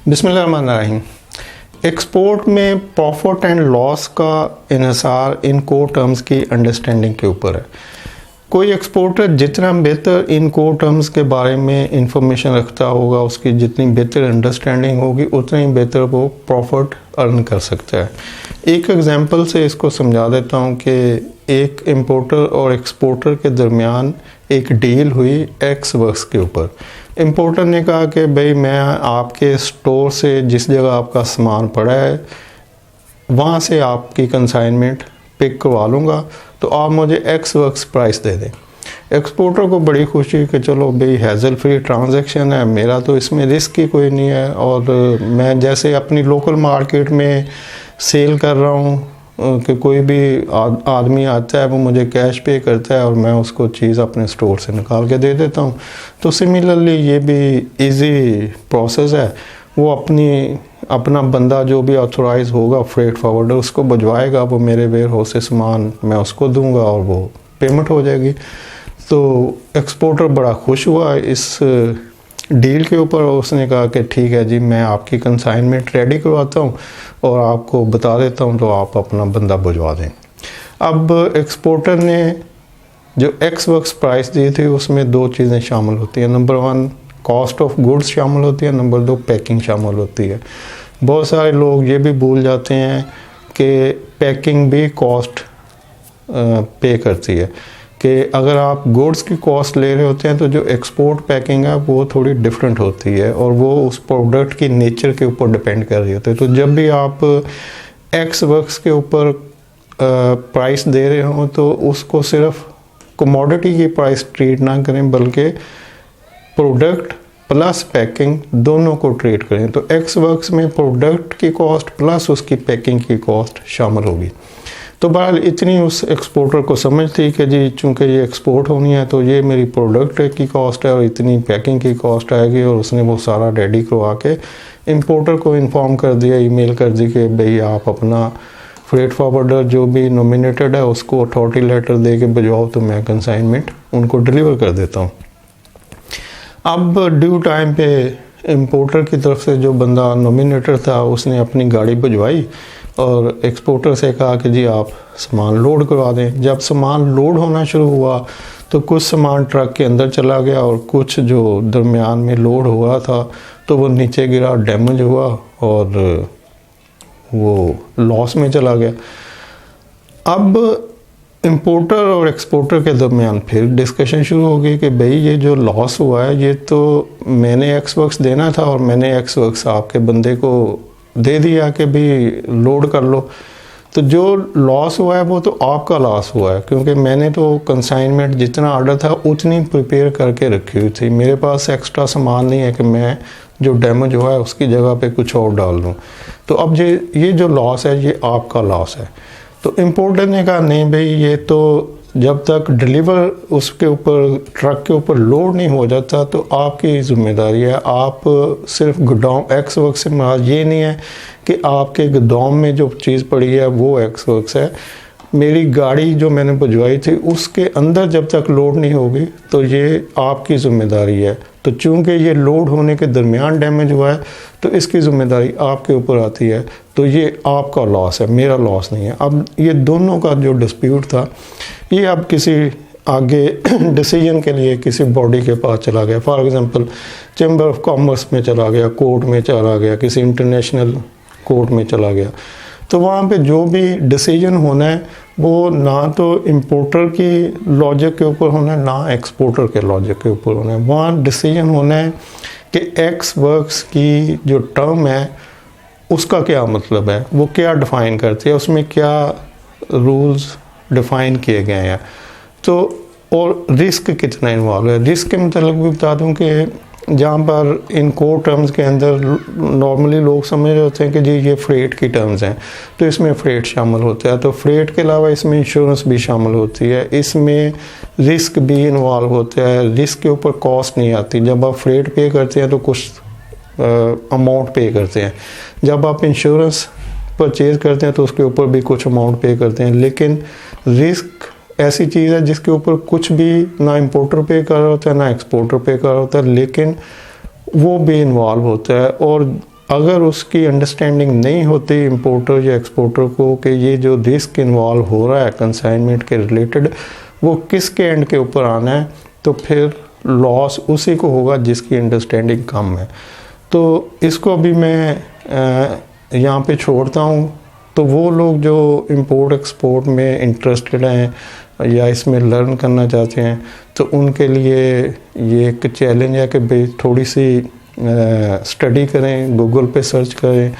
बिस्मिल्लाहिर्रहमानिर्रहीम। एक्सपोर्ट में profit and loss का इन्हिसार इन कोर टर्म्स की अंडरस्टैंडिंग के ऊपर है। कोई एक्सपोर्टर जितना बेहतर इन कोर टर्म्स के बारे में इंफॉर्मेशन रखता होगा, उसकी जितनी बेहतर अंडरस्टैंडिंग होगी, उतना ही बेहतर वो प्रॉफिट अर्न कर सकता है। एक एग्जांपल से इसको समझा देता हूँ कि एक इंपोर्टर और एक्सपोर्टर के दरमियान एक डील हुई एक्स वर्क्स के ऊपर। इंपोर्टर ने कहा कि भाई मैं आपके स्टोर से जिस जगह आपका सामान पड़ा है वहाँ से आपकी कंसाइनमेंट पिक करवा लूँगा, तो आप मुझे एक्स वर्क्स प्राइस दे दें। एक्सपोर्टर को बड़ी खुशी कि चलो भाई हैज़ल फ्री ट्रांजैक्शन है, मेरा तो इसमें रिस्क ही कोई नहीं है, और मैं जैसे अपनी लोकल मार्केट में सेल कर रहा हूँ कि कोई भी आदमी आता है वो मुझे कैश पे करता है और मैं उसको चीज़ अपने स्टोर से निकाल के दे देता हूँ। तो सिमिलरली ये भी इजी प्रोसेस है। वो अपना बंदा जो भी ऑथोराइज होगा फ्रेट फॉरवर्डर उसको भिजवाएगा, वो मेरे वेयर हाउस से सामान मैं उसको दूंगा और वो पेमेंट हो जाएगी। तो एक्सपोर्टर बड़ा खुश हुआ इस डील के ऊपर। उसने कहा कि ठीक है जी, मैं आपकी कंसाइनमेंट रेडी करवाता हूँ और आपको बता देता हूँ, तो आप अपना बंदा भिजवा दें। अब एक्सपोर्टर ने जो एक्स वर्क्स प्राइस दी थी उसमें दो चीज़ें शामिल होती हैं। नंबर 1 कॉस्ट ऑफ गुड्स शामिल होती है, नंबर 2 पैकिंग शामिल होती है। बहुत सारे लोग ये भी भूल जाते हैं कि पैकिंग भी कॉस्ट पे करती है, कि अगर आप गुड्स की कॉस्ट ले रहे होते हैं तो जो एक्सपोर्ट पैकिंग है वो थोड़ी डिफरेंट होती है और वो उस प्रोडक्ट की नेचर के ऊपर डिपेंड कर रही होती है। तो जब भी आप एक्स वर्क्स के ऊपर प्राइस दे रहे हो तो उसको सिर्फ कमोडिटी की प्राइस ट्रीट ना करें, बल्कि प्रोडक्ट प्लस पैकिंग दोनों को ट्रीट करें। तो एक्स वर्क्स में प्रोडक्ट की कॉस्ट प्लस उसकी पैकिंग की कॉस्ट शामिल होगी। तो बहरहाल इतनी उस एक्सपोर्टर को समझ थी कि जी चूँकि ये एक्सपोर्ट होनी है तो ये मेरी प्रोडक्ट की कॉस्ट है और इतनी पैकिंग की कॉस्ट आएगी, और उसने वो सारा रेडी करवा के इंपोर्टर को इन्फॉर्म कर दिया, ईमेल कर दी कि भाई आप अपना फ्रेट फॉरवर्डर जो भी नॉमिनेटेड है उसको अथॉरिटी लेटर दे के भिजवाओ, तो मैं कंसाइनमेंट उनको डिलीवर कर देता हूँ। अब ड्यू टाइम पे इंपोर्टर की तरफ से जो बंदा नॉमिनेटर था उसने अपनी गाड़ी भिजवाई और एक्सपोर्टर से कहा कि जी आप सामान लोड करवा दें। जब सामान लोड होना शुरू हुआ तो कुछ सामान ट्रक के अंदर चला गया और कुछ जो दरमियान में लोड हुआ था तो वो नीचे गिरा, डैमेज हुआ और वो लॉस में चला गया। अब इंपोर्टर और एक्सपोर्टर के दरमियान फिर डिस्कशन शुरू हो गई कि भाई ये जो लॉस हुआ है ये तो मैंने एक्स वर्क्स देना था और मैंने एक्स वर्क्स आपके बंदे को दे दिया कि भाई लोड कर लो, तो जो लॉस हुआ है वो तो आपका लॉस हुआ है, क्योंकि मैंने तो कंसाइनमेंट जितना ऑर्डर था उतनी प्रिपेयर करके रखी हुई थी। मेरे पास एक्स्ट्रा सामान नहीं है कि मैं जो डैमेज हुआ है उसकी जगह पे कुछ और डाल दूँ। तो अब ये जो लॉस है ये आपका लॉस है। तो इंपोर्टर ने कहा नहीं भाई, ये तो जब तक डिलीवर उसके ऊपर ट्रक के ऊपर लोड नहीं हो जाता तो आपकी जिम्मेदारी है। आप सिर्फ गोदाम एक्स वर्क से मुराद ये नहीं है कि आपके गोदाम में जो चीज़ पड़ी है वो एक्स वर्क्स है। मेरी गाड़ी जो मैंने भिजवाई थी उसके अंदर जब तक लोड नहीं होगी तो ये आपकी ज़िम्मेदारी है। तो चूँकि ये लोड होने के दरमियान डैमेज हुआ है तो इसकी ज़िम्मेदारी आपके ऊपर आती है, तो ये आपका लॉस है, मेरा लॉस नहीं है। अब ये दोनों का जो डिस्प्यूट था ये अब किसी आगे डिसीजन के लिए किसी बॉडी के पास चला गया। For example chamber of commerce में चला गया, कोर्ट में चला गया, किसी इंटरनेशनल कोर्ट में चला गया। तो वहाँ पे जो भी डिसीजन होना है वो ना तो इंपोर्टर की लॉजिक के ऊपर होना है ना एक्सपोर्टर के लॉजिक के ऊपर होना है। वहाँ डिसीजन होना है कि एक्स वर्क्स की जो टर्म है उसका क्या मतलब है, वो क्या डिफ़ाइन करती है, उसमें क्या रूल्स डिफ़ाइन किए गए हैं, तो और रिस्क कितना इन्वॉल्व है। रिस्क के मतलब भी बता दूं कि जहाँ पर इन कोर टर्म्स के अंदर नॉर्मली लोग समझ रहे होते हैं कि जी ये फ्रेट की टर्म्स हैं तो इसमें फ्रेट शामिल होता है, तो फ्रेट के अलावा इसमें इंश्योरेंस भी शामिल होती है, इसमें रिस्क भी इन्वॉल्व होता है। रिस्क के ऊपर कॉस्ट नहीं आती। जब आप फ्रेट पे करते हैं तो कुछ अमाउंट पे करते हैं, जब आप इंश्योरेंस परचेज करते हैं तो उसके ऊपर भी कुछ अमाउंट पे करते हैं। लेकिन रिस्क ऐसी चीज़ है जिसके ऊपर कुछ भी ना इंपोर्टर पे कर रहा होता है ना एक्सपोर्टर पे कर रहा होता है, लेकिन वो भी इन्वॉल्व होता है। और अगर उसकी अंडरस्टैंडिंग नहीं होती इंपोर्टर या एक्सपोर्टर को कि ये जो रिस्क इन्वॉल्व हो रहा है कंसाइनमेंट के रिलेटेड वो किसके एंड के ऊपर आना है, तो फिर लॉस उसी को होगा जिसकी अंडरस्टैंडिंग कम है। तो इसको अभी मैं यहाँ पे छोड़ता हूँ। तो वो लोग जो इंपोर्ट एक्सपोर्ट में इंटरेस्टेड हैं या इसमें लर्न करना चाहते हैं तो उनके लिए ये एक चैलेंज है कि भाई थोड़ी सी स्टडी करें, गूगल पे सर्च करें,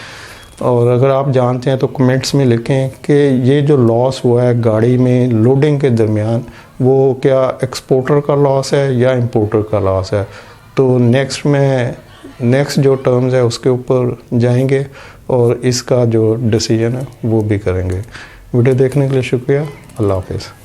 और अगर आप जानते हैं तो कमेंट्स में लिखें कि ये जो लॉस हुआ है गाड़ी में लोडिंग के दरमियान वो क्या एक्सपोर्टर का लॉस है या इंपोर्टर का लॉस है। तो नेक्स्ट जो टर्म्स है उसके ऊपर जाएंगे और इसका जो डिसीजन है वो भी करेंगे। वीडियो देखने के लिए शुक्रिया। अल्लाह हाफिज़।